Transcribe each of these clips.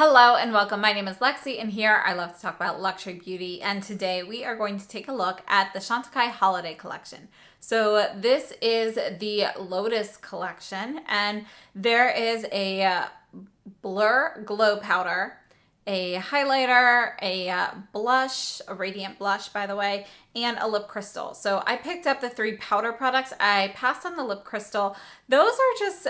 Hello and welcome. My name is Lexi and here I love to talk about luxury beauty, and today we are going to take a look at the Chantecaille Holiday Collection. So this is the Lotus collection, and there is a blur glow powder, a highlighter, a blush, a radiant blush by the way, and a lip crystal. So I picked up the 3 powder products. I passed on the lip crystal. Those are just,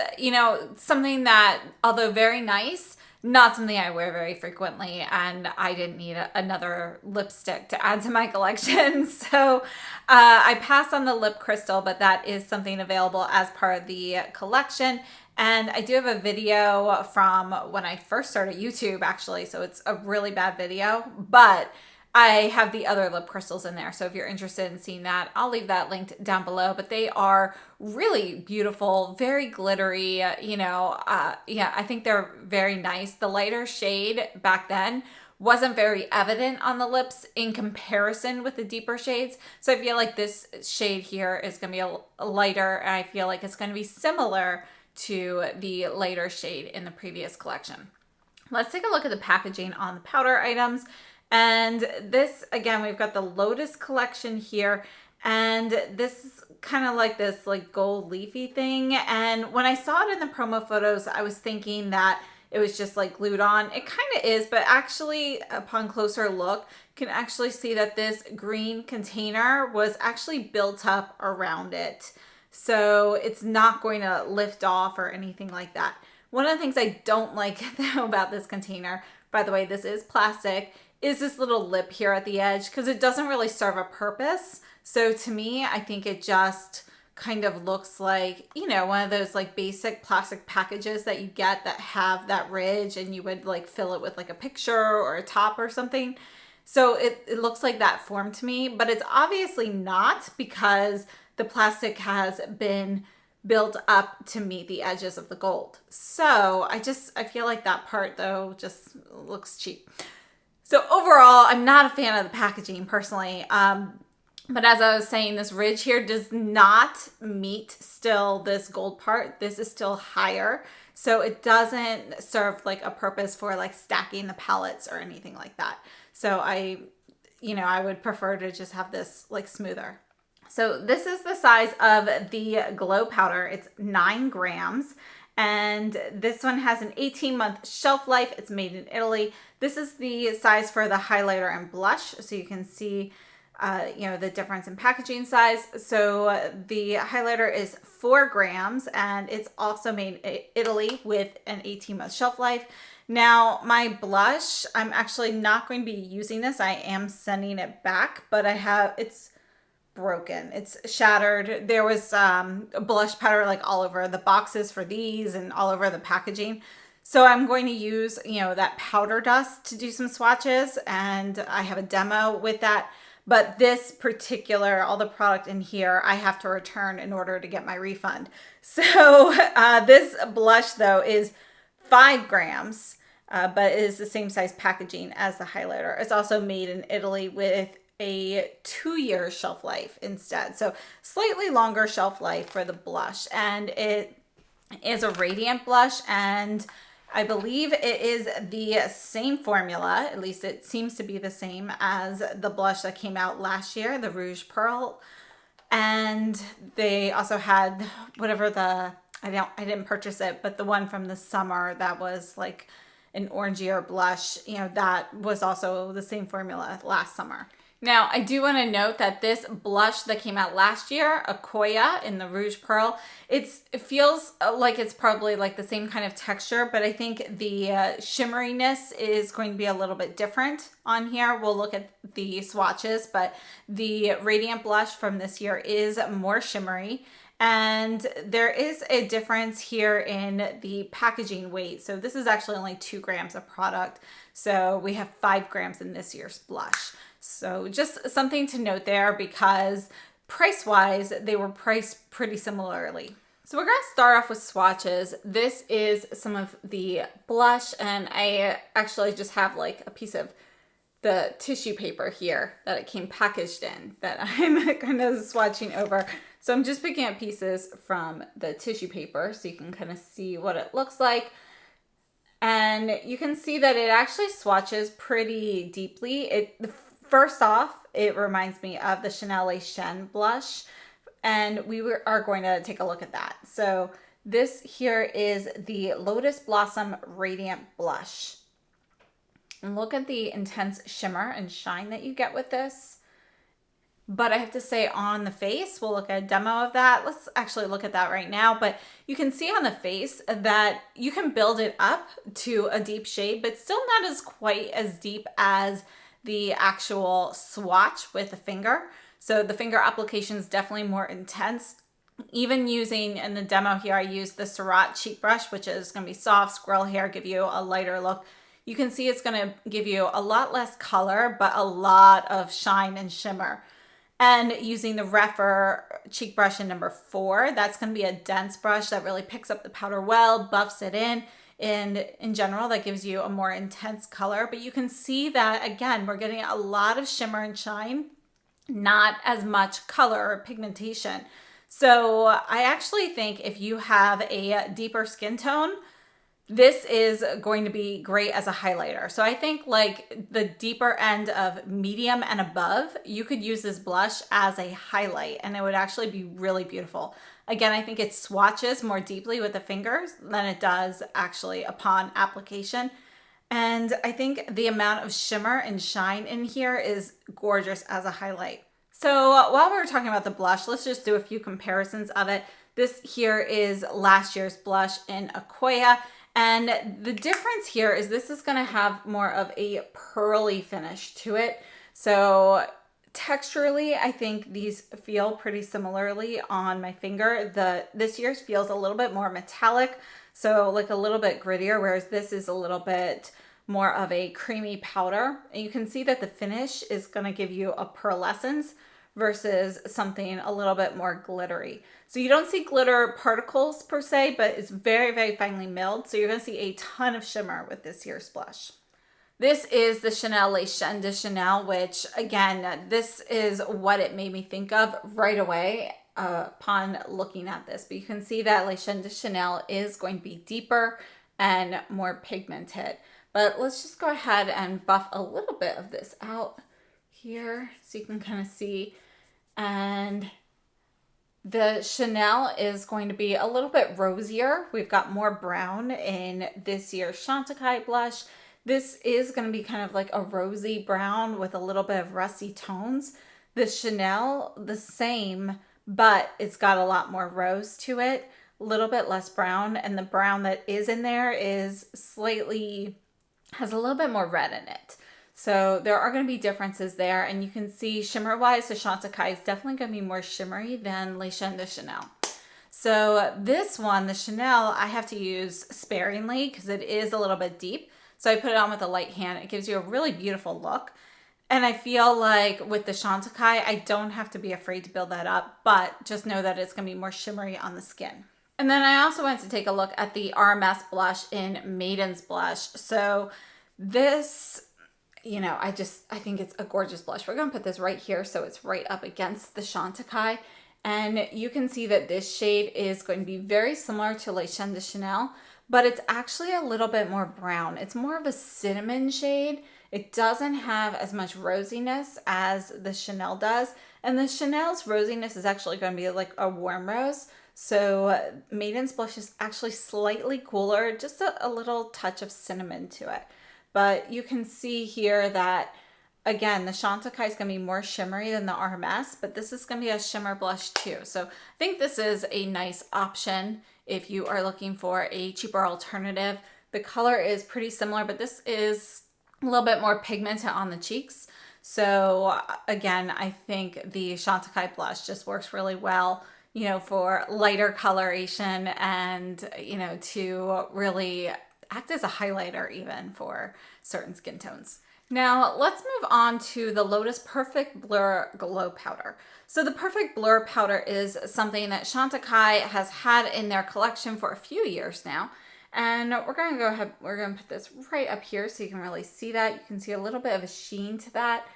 something that, although very nice, not something I wear very frequently, and I didn't need another lipstick to add to my collection. So I passed on the lip crystal, but that is something available as part of the collection. And I do have a video from when I first started YouTube, actually, so it's a really bad video, but I have the other lip crystals in there. So if you're interested in seeing that, I'll leave that linked down below. But they are really beautiful, very glittery, I think they're very nice. The lighter shade back then wasn't very evident on the lips in comparison with the deeper shades. So I feel like this shade here is going to be a lighter, and I feel like it's going to be similar to the lighter shade in the previous collection. Let's take a look at the packaging on the powder items. And this, again, we've got the Lotus collection here, and this is kind of like this gold leafy thing. And when I saw it in the promo photos, I was thinking that it was just like glued on. It kind of is, but actually upon closer look, you can actually see that this green container was actually built up around it. So it's not going to lift off or anything like that. One of the things I don't like though about this container, by the way, this is plastic, is this little lip here at the edge, because it doesn't really serve a purpose. So to me, I think it just kind of looks like, one of those basic plastic packages that you get that have that ridge, and you would fill it with a picture or a top or something. So it looks like that form to me, but it's obviously not, because the plastic has been built up to meet the edges of the gold. So I feel like that part though just looks cheap. So overall, I'm not a fan of the packaging personally. But as I was saying, this ridge here does not meet still this gold part. This is still higher. So it doesn't serve a purpose for stacking the palettes or anything like that. So I would prefer to just have this smoother. So this is the size of the glow powder. It's 9 grams. And this one has an 18-month shelf life. It's made in Italy. This is the size for the highlighter and blush. So you can see, the difference in packaging size. So the highlighter is 4 grams, and it's also made in Italy with an 18-month shelf life. Now, my blush, I'm actually not going to be using this. I am sending it back, but it's broken. It's shattered. There was blush powder all over the boxes for these and all over the packaging. So I'm going to use, that powder dust to do some swatches, and I have a demo with that. But this particular, all the product in here, I have to return in order to get my refund. So this blush though is 5 grams, but it is the same size packaging as the highlighter. It's also made in Italy with a 2-year shelf life instead. So slightly longer shelf life for the blush, and it is a radiant blush, and I believe it is the same formula, at least it seems to be the same as the blush that came out last year, the Rouge Pearl. And they also had whatever I didn't purchase it, but the one from the summer that was an orangier blush, that was also the same formula last summer. Now, I do want to note that this blush that came out last year, Akoya in the Rouge Pearl, it feels like it's probably the same kind of texture, but I think the shimmeriness is going to be a little bit different on here. We'll look at the swatches, but the Radiant blush from this year is more shimmery. And there is a difference here in the packaging weight. So this is actually only 2 grams of product. So we have 5 grams in this year's blush. So just something to note there, because price-wise, they were priced pretty similarly. So we're going to start off with swatches. This is some of the blush, and I actually just have a piece of the tissue paper here that it came packaged in that I'm kind of swatching over. So I'm just picking up pieces from the tissue paper so you can kind of see what it looks like. And you can see that it actually swatches pretty deeply. First off, it reminds me of the Chanel Les Chen blush, and are going to take a look at that. So this here is the Lotus Blossom Radiant Blush. And look at the intense shimmer and shine that you get with this. But I have to say, on the face, we'll look at a demo of that. Let's actually look at that right now. But you can see on the face that you can build it up to a deep shade, but still not as quite as deep as the actual swatch with the finger. So the finger application is definitely more intense. Even using, in the demo here, I used the Surratt cheek brush, which is going to be soft, squirrel hair, give you a lighter look. You can see it's going to give you a lot less color, but a lot of shine and shimmer. And using the Rephr cheek brush in number 4, that's going to be a dense brush that really picks up the powder well, buffs it in. And in general, that gives you a more intense color. But you can see that, again, we're getting a lot of shimmer and shine, not as much color or pigmentation. So I actually think if you have a deeper skin tone, this is going to be great as a highlighter. So I think like the deeper end of medium and above, you could use this blush as a highlight and it would actually be really beautiful. Again, I think it swatches more deeply with the fingers than it does actually upon application. And I think the amount of shimmer and shine in here is gorgeous as a highlight. So while we were talking about the blush, let's just do a few comparisons of it. This here is last year's blush in Aqua. And the difference here is this is going to have more of a pearly finish to it. So texturally, I think these feel pretty similarly on my finger. This year's feels a little bit more metallic, so like a little bit grittier, whereas this is a little bit more of a creamy powder. And you can see that the finish is going to give you a pearlescence versus something a little bit more glittery. So you don't see glitter particles per se, but it's very, very finely milled. So you're going to see a ton of shimmer with this year's blush. This is the Chanel Les Chen de Chanel, which again, this is what it made me think of right away upon looking at this. But you can see that Les Chen de Chanel is going to be deeper and more pigmented. But let's just go ahead and buff a little bit of this out here so you can kind of see. And the Chanel is going to be a little bit rosier. We've got more brown in this year's Chantecaille blush. This is going to be kind of like a rosy brown with a little bit of rusty tones. The Chanel, the same, but it's got a lot more rose to it, a little bit less brown. And the brown that is in there is has a little bit more red in it. So there are going to be differences there, and you can see shimmer-wise, the Chantecaille is definitely going to be more shimmery than Les Chen de Chanel. So this one, the Chanel, I have to use sparingly because it is a little bit deep. So I put it on with a light hand. It gives you a really beautiful look. And I feel like with the Chantecaille, I don't have to be afraid to build that up, but just know that it's going to be more shimmery on the skin. And then I also went to take a look at the RMS blush in Maiden's Blush. So this, you know, I think it's a gorgeous blush. We're going to put this right here so it's right up against the Chantecaille. And you can see that this shade is going to be very similar to Les Chen de Chanel, but it's actually a little bit more brown. It's more of a cinnamon shade. It doesn't have as much rosiness as the Chanel does. And the Chanel's rosiness is actually going to be like a warm rose. So Maiden's Blush is actually slightly cooler, just a little touch of cinnamon to it. But you can see here that, again, the Chantecaille is going to be more shimmery than the RMS, but this is going to be a shimmer blush too. So I think this is a nice option if you are looking for a cheaper alternative. The color is pretty similar, but this is a little bit more pigmented on the cheeks. So again, I think the Chantecaille blush just works really well, you know, for lighter coloration and, you know, to really act as a highlighter even for certain skin tones. Now let's move on to the Lotus Perfect Blur Glow Powder. So the Perfect Blur Powder is something that Chantecaille has had in their collection for a few years now. And we're going to go ahead, we're going to put this right up here so you can really see that. You can see a little bit of a sheen to that.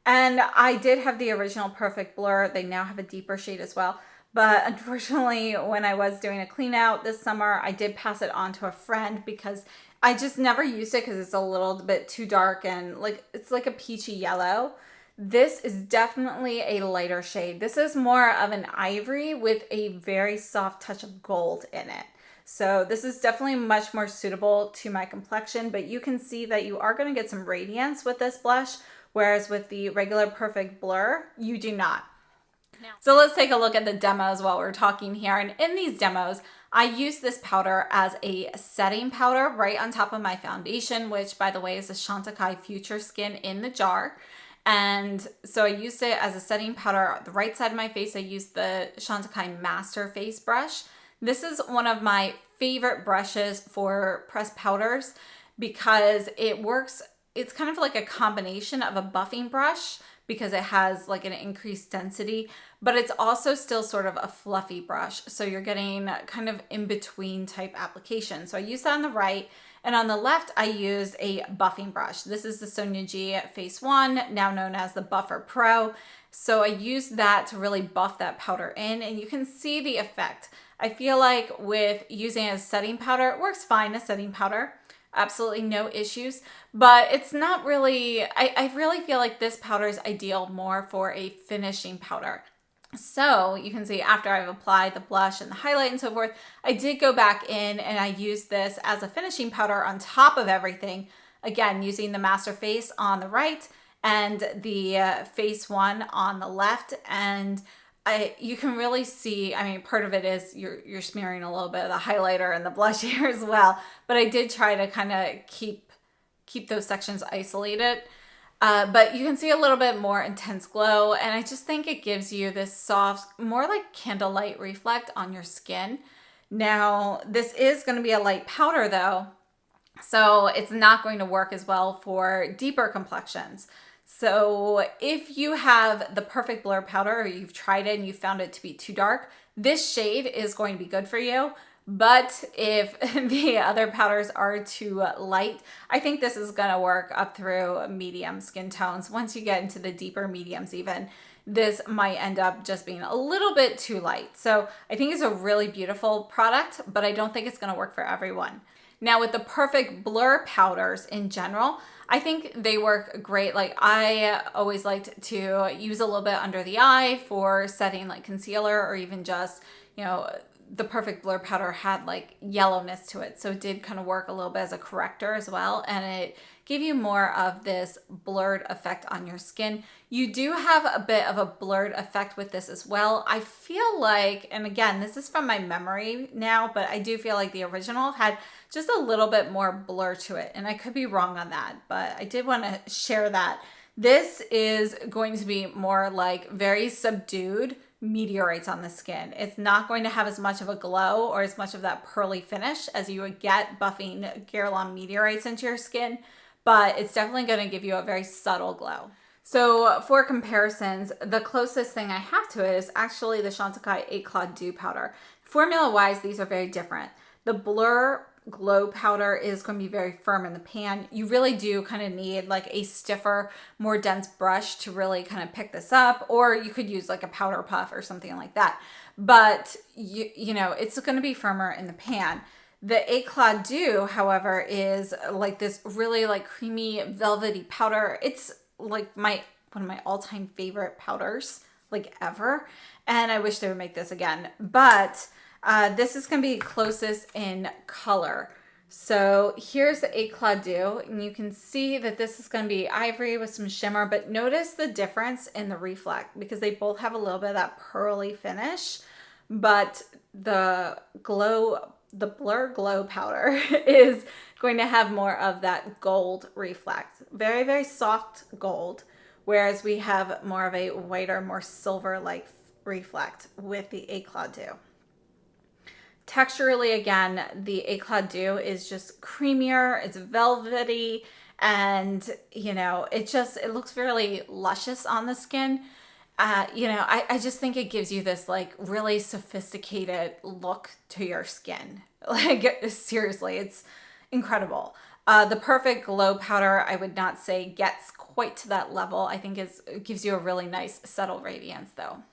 And I did have the original Perfect Blur. They now have a deeper shade as well. But unfortunately, when I was doing a clean out this summer, I did pass it on to a friend because I just never used it because it's a little bit too dark and like it's like a peachy yellow. This is definitely a lighter shade. This is more of an ivory with a very soft touch of gold in it. So this is definitely much more suitable to my complexion, but you can see that you are going to get some radiance with this blush, whereas with the regular Perfect Blur, you do not. So let's take a look at the demos while we're talking here. And in these demos, I use this powder as a setting powder right on top of my foundation, which by the way is the Chantecaille Future Skin in the jar. And so I used it as a setting powder. The right side of my face, I used the Chantecaille Master Face Brush. This is one of my favorite brushes for pressed powders because it works, it's kind of like a combination of a buffing brush because it has like an increased density, but it's also still sort of a fluffy brush. So you're getting kind of in between type application. So I used that on the right, and on the left, I used a buffing brush. This is the Sonia G Face One, now known as the Buffer Pro. So I used that to really buff that powder in, and you can see the effect. I feel like with using it as setting powder, it works fine as setting powder. Absolutely no issues, but it's not really, I really feel like this powder is ideal more for a finishing powder. So you can see after I've applied the blush and the highlight and so forth, I did go back in and I used this as a finishing powder on top of everything. Again, using the Master Face on the right and the Face One on the left. And you can really see, I mean, part of it is you're smearing a little bit of the highlighter and the blush here as well, but I did try to kind of keep those sections isolated. But you can see a little bit more intense glow, and I just think it gives you this soft, more like candlelight reflect on your skin. Now, this is going to be a light powder though, so it's not going to work as well for deeper complexions. So if you have the Perfect Blur powder or you've tried it and you found it to be too dark, this shade is going to be good for you. But if the other powders are too light, I think this is going to work up through medium skin tones. Once you get into the deeper mediums even, this might end up just being a little bit too light. So I think it's a really beautiful product, but I don't think it's going to work for everyone. Now with the Perfect Blur powders in general, I think they work great. Like I always liked to use a little bit under the eye for setting like concealer, or even just, you know, the Perfect Blur powder had like yellowness to it. So it did kind of work a little bit as a corrector as well. And it gave you more of this blurred effect on your skin. You do have a bit of a blurred effect with this as well. I feel like, and again, this is from my memory now, but I do feel like the original had just a little bit more blur to it. And I could be wrong on that, but I did want to share that. This is going to be more like very subdued meteorites on the skin. It's not going to have as much of a glow or as much of that pearly finish as you would get buffing Guerlain meteorites into your skin, but it's definitely going to give you a very subtle glow. So for comparisons, the closest thing I have to it is actually the Chantecaille Cle de Peau powder. Formula-wise, these are very different. The Blur Glow powder is going to be very firm in the pan. You really do kind of need like a stiffer, more dense brush to really kind of pick this up, or you could use like a powder puff or something like that. But you know, it's going to be firmer in the pan. The Cle de, however, is like this really like creamy velvety powder. It's like one of my all-time favorite powders like ever, and I wish they would make this again. But this is going to be closest in color. So here's the Cle de, and you can see that this is going to be ivory with some shimmer, but notice the difference in the reflect because they both have a little bit of that pearly finish, but the Blur Glow powder is going to have more of that gold reflect. Very, very soft gold, whereas we have more of a whiter, more silver-like reflect with the Cle de. Texturally, again, the Cle de is just creamier, it's velvety, and you know, it looks really luscious on the skin. You know, I just think it gives you this like really sophisticated look to your skin. Like seriously, it's incredible. The Perfect Glow powder, I would not say gets quite to that level. I think it gives you a really nice subtle radiance though.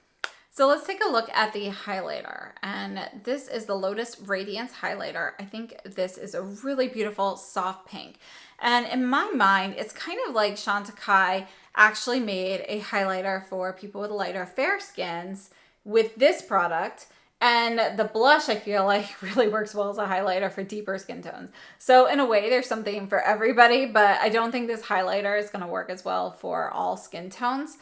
So let's take a look at the highlighter, and this is the Lotus Radiance highlighter. I think this is a really beautiful soft pink, and in my mind it's kind of like Chantecaille actually made a highlighter for people with lighter fair skins with this product, and the blush I feel like really works well as a highlighter for deeper skin tones. So in a way there's something for everybody, but I don't think this highlighter is going to work as well for all skin tones.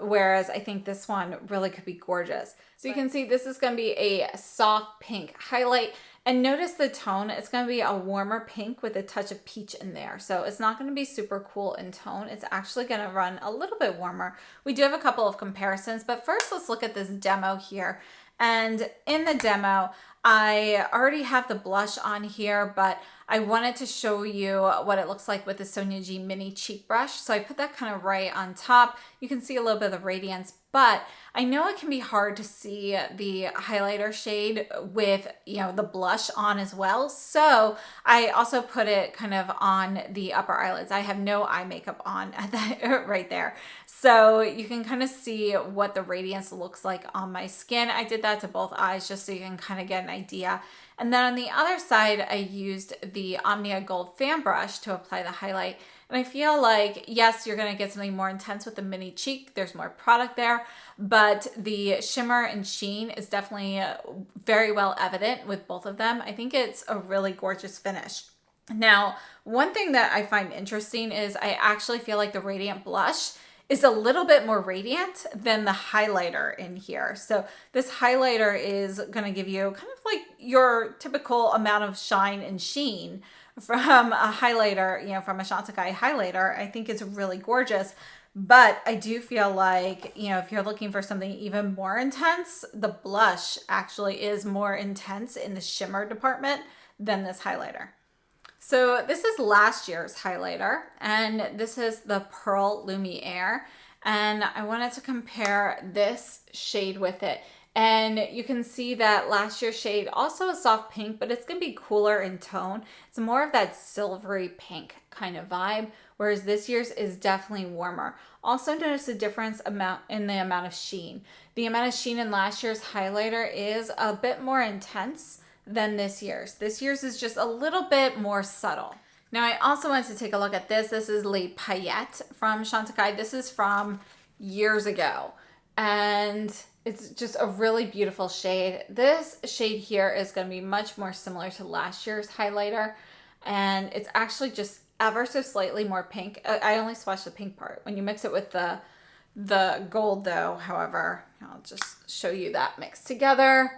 Whereas I think this one really could be gorgeous. So you can see this is going to be a soft pink highlight, and notice the tone. It's going to be a warmer pink with a touch of peach in there. So it's not going to be super cool in tone. It's actually going to run a little bit warmer. We do have a couple of comparisons, but first let's look at this demo here. And in the demo, I already have the blush on here, but I wanted to show you what it looks like with the Sonia G mini cheek brush. So I put that kind of right on top. You can see a little bit of the radiance, but I know it can be hard to see the highlighter shade with, the blush on as well. So I also put it kind of on the upper eyelids. I have no eye makeup on at that right there. So you can kind of see what the radiance looks like on my skin. I did that to both eyes just so you can kind of get an idea. And then on the other side, I used the Omnia Gold fan brush to apply the highlight. And I feel like, yes, you're going to get something more intense with the mini cheek. There's more product there, but the shimmer and sheen is definitely very well evident with both of them. I think it's a really gorgeous finish. Now, one thing that I find interesting is I actually feel like the Radiant Blush is a little bit more radiant than the highlighter in here. So this highlighter is going to give you kind of like your typical amount of shine and sheen from a highlighter, from a Chantecaille highlighter. I think it's really gorgeous, but I do feel like, if you're looking for something even more intense, the blush actually is more intense in the shimmer department than this highlighter. So this is last year's highlighter, and this is the Pearl Lumiere, and I wanted to compare this shade with it. And you can see that last year's shade also a soft pink, but it's going to be cooler in tone. It's more of that silvery pink kind of vibe, whereas this year's is definitely warmer. Also notice the difference in the amount of sheen. The amount of sheen in last year's highlighter is a bit more intense than this year's. This year's is just a little bit more subtle. Now I also wanted to take a look at this. This is Les Paillettes from Chantecaille. This is from years ago, and it's just a really beautiful shade. This shade here is going to be much more similar to last year's highlighter, and it's actually just ever so slightly more pink. I only swatched the pink part. When you mix it with the gold though, however, I'll just show you that mixed together.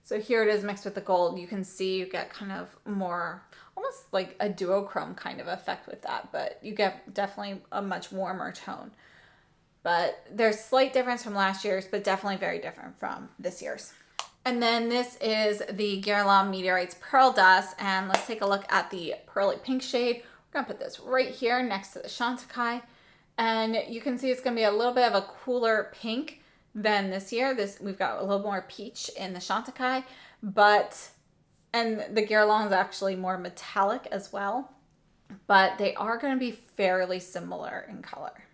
So here it is mixed with the gold. You can see you get kind of more, almost like a duochrome kind of effect with that, but you get definitely a much warmer tone. But there's slight difference from last year's, but definitely very different from this year's. And then this is the Guerlain Meteorites Pearl Dust, and let's take a look at the pearly pink shade. We're gonna put this right here next to the Chantecaille, and you can see it's gonna be a little bit of a cooler pink than this year. We've got a little more peach in the Chantecaille, and the Guerlain is actually more metallic as well, but they are going to be fairly similar in color.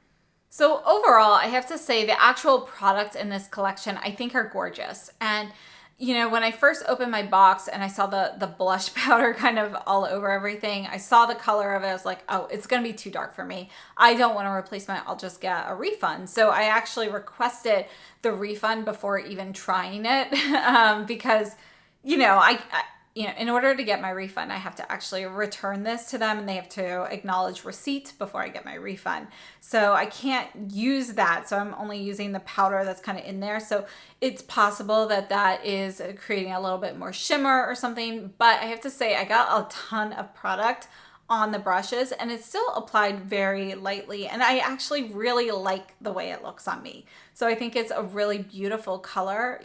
So overall, I have to say the actual products in this collection I think are gorgeous. And when I first opened my box and I saw the blush powder kind of all over everything, I saw the color of it. I was like, oh, it's going to be too dark for me. I don't want a replacement. I'll just get a refund. So I actually requested the refund before even trying it because, in order to get my refund, I have to actually return this to them, and they have to acknowledge receipt before I get my refund. So I can't use that. So I'm only using the powder that's kind of in there. So it's possible that is creating a little bit more shimmer or something. But I have to say, I got a ton of product on the brushes, and it's still applied very lightly. And I actually really like the way it looks on me. So I think it's a really beautiful color.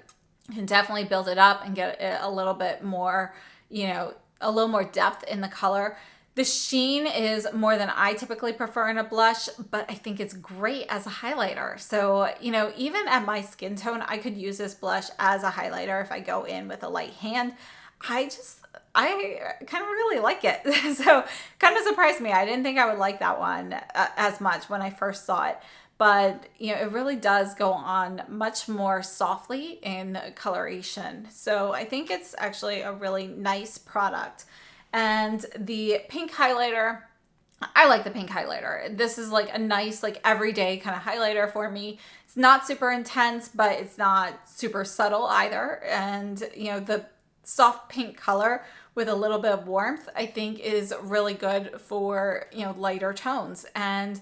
You can definitely build it up and get a little bit more, a little more depth in the color. The sheen is more than I typically prefer in a blush, but I think it's great as a highlighter. So, even at my skin tone, I could use this blush as a highlighter if I go in with a light hand. I kind of really like it. So kind of surprised me. I didn't think I would like that one as much when I first saw it. but you know, it really does go on much more softly in coloration. So I think it's actually a really nice product. And the pink highlighter, I like the pink highlighter. This is like a nice, like everyday kind of highlighter for me. It's not super intense, but it's not super subtle either. And you know, the soft pink color with a little bit of warmth, I think is really good for, you know, lighter tones. And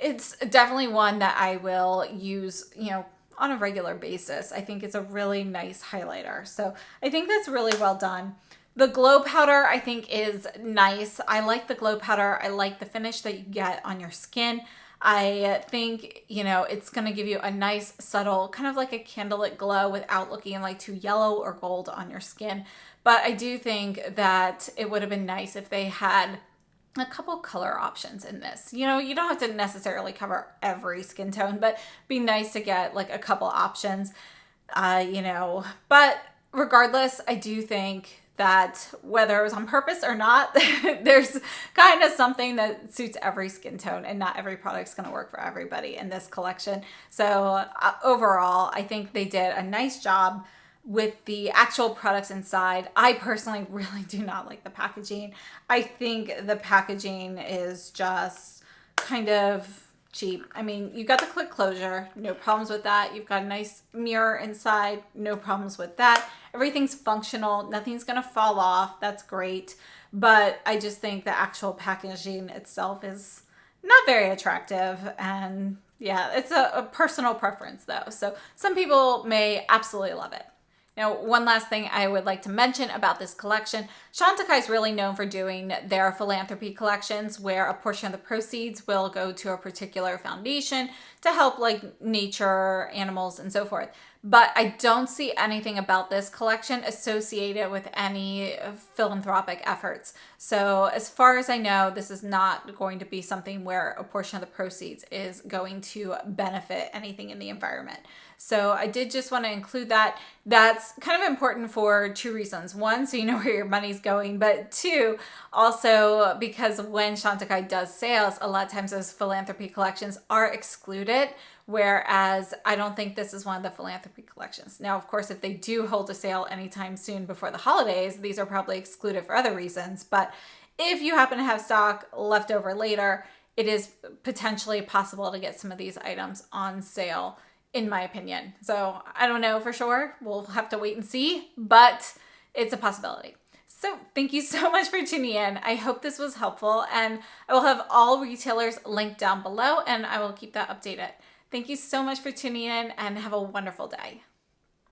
it's definitely one that I will use, you know, on a regular basis. I think it's a really nice highlighter. So I think that's really well done. The glow powder I think is nice. I like the glow powder. I like the finish that you get on your skin. I think, you know, it's going to give you a nice, subtle, kind of like a candlelit glow without looking like too yellow or gold on your skin. But I do think that it would have been nice if they had a couple color options in this. You know, you don't have to necessarily cover every skin tone, but be nice to get like a couple options, you know. But regardless, I do think that whether it was on purpose or not, there's kind of something that suits every skin tone, and not every product's going to work for everybody in this collection. So overall, I think they did a nice job with the actual products inside. I personally really do not like the packaging. I think the packaging is just kind of cheap. I mean, you got the click closure, no problems with that. You've got a nice mirror inside, no problems with that. Everything's functional, nothing's gonna fall off, that's great. But I just think the actual packaging itself is not very attractive. And yeah, it's a personal preference though. So some people may absolutely love it. Now, one last thing I would like to mention about this collection, Chantecaille is really known for doing their philanthropy collections where a portion of the proceeds will go to a particular foundation to help like nature, animals, and so forth. But I don't see anything about this collection associated with any philanthropic efforts. So as far as I know, this is not going to be something where a portion of the proceeds is going to benefit anything in the environment. So I did just want to include that. That's kind of important for two reasons. One, so you know where your money's going, but two, also because when Chantecaille does sales, a lot of times those philanthropy collections are excluded, whereas I don't think this is one of the philanthropy collections. Now, of course, if they do hold a sale anytime soon before the holidays, these are probably excluded for other reasons. But if you happen to have stock left over later, it is potentially possible to get some of these items on sale, in my opinion. So I don't know for sure. We'll have to wait and see, but it's a possibility. So thank you so much for tuning in. I hope this was helpful, and I will have all retailers linked down below, and I will keep that updated. Thank you so much for tuning in, and have a wonderful day.